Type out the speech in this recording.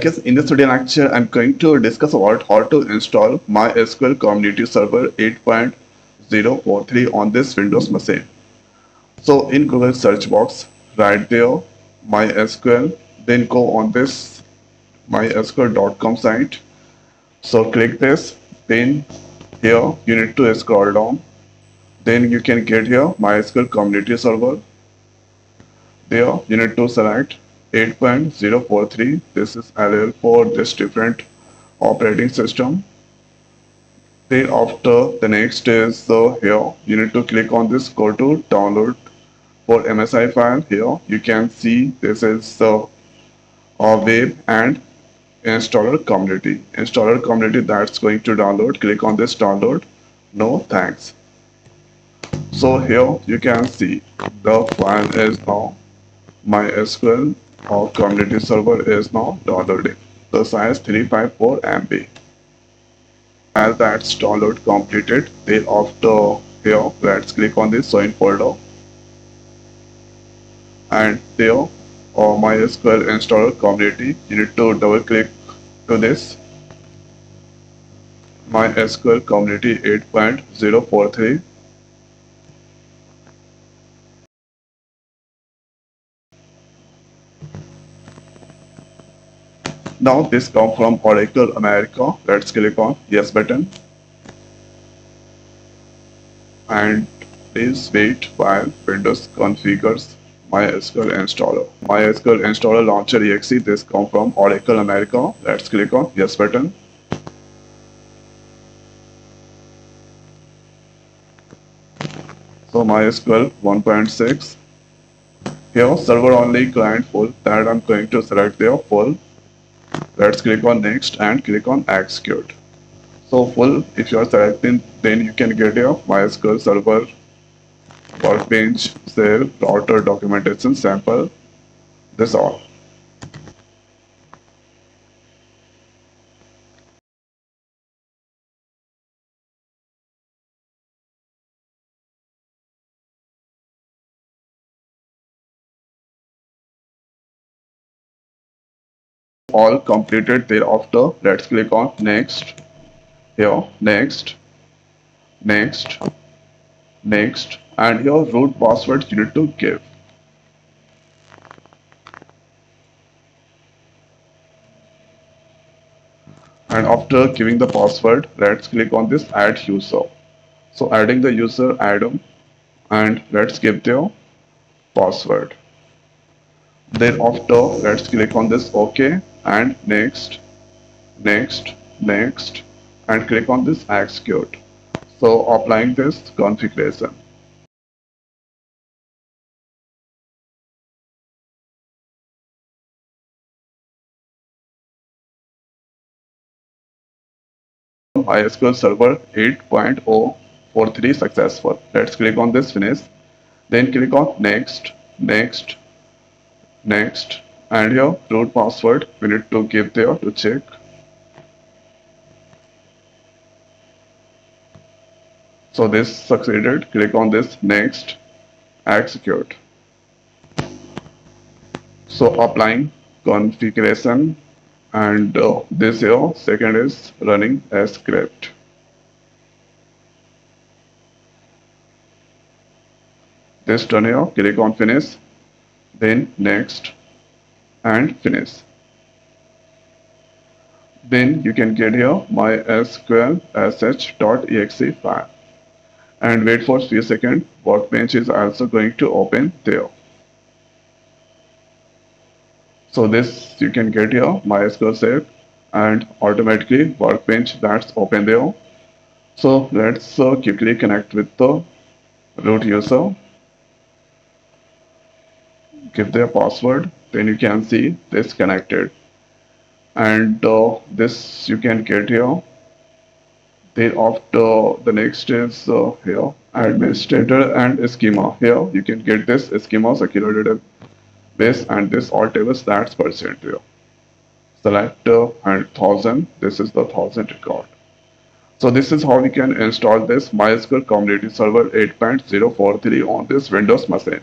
Guess in this video lecture, I'm going to discuss about how to install MySQL Community Server 8.043 on this Windows machine. So in Google search box, write there MySQL, then go on this mysql.com site. So click this, then here you need to scroll down. Then you can get here MySQL Community Server. There you need to select 8.043. This is available for this different operating system. Then after the next is here you need to click on this, go to download for MSI file. Here you can see this is the web and installer community that's going to download. Click on this download. No thanks. So here you can see the file is now MySQL or community server is now downloading. The size 354 MB. As that's download completed, then after here let's click on this join folder, and there MySQL installer community, you need to double click to this MySQL community 8.043. Now this comes from Oracle America. Let's click on yes button, and please wait while Windows configures MySQL installer. MySQL installer launcher exe. This comes from Oracle America. Let's click on yes button. So MySQL 1.6. Here server only client full, that I'm going to select there full. Let's click on next and click on execute. So full, if you are selecting, then you can get your MySQL server workbench, save, router, documentation, sample. This all. All completed. Thereafter, let's click on next. Here, next, next, next, and your root password you need to give. And after giving the password, let's click on this add user. So adding the user Adam, and let's give their password. Then after, let's click on this OK and next, next, next, and click on this execute. So applying this configuration. MySQL Server 8.043 successful. Let's click on this finish. Then click on next, next, next, and your root password we need to give there to check. So this succeeded. Click on this next, execute. So applying configuration, and this here second is running a script. This done here. Click on finish, then next and finish. Then you can get here MySQL sh.exe file and wait for few seconds. Workbench is also going to open there. So this you can get here MySQL save and automatically Workbench that's open there. So let's quickly connect with the root user. Give their password. Then you can see this connected, and this you can get here. Then after the next is here administrator and schema. Here you can get this schema secure database and this all tables that's percent here. Select and 1000. This is the 1000 record. So this is how we can install this MySQL Community Server 8.043 on this Windows machine.